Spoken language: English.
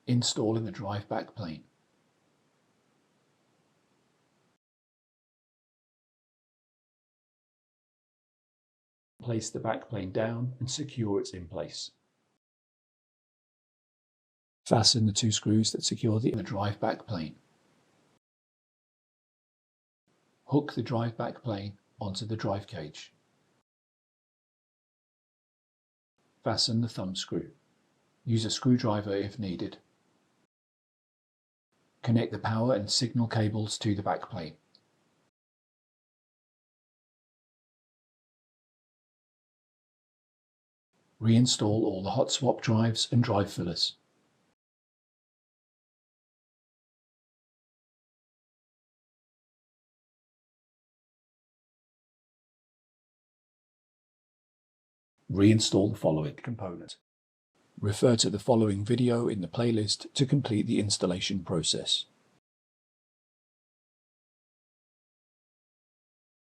Installing the drive backplane. Place the backplane down and secure it in place. Fasten the 2 screws that secure the drive backplane. Hook the drive backplane onto the drive cage. Fasten the thumb screw. Use a screwdriver if needed. Connect the power and signal cables to the backplane. Reinstall all the hot swap drives and drive fillers. Reinstall the following component. Refer to the following video in the playlist to complete the installation process.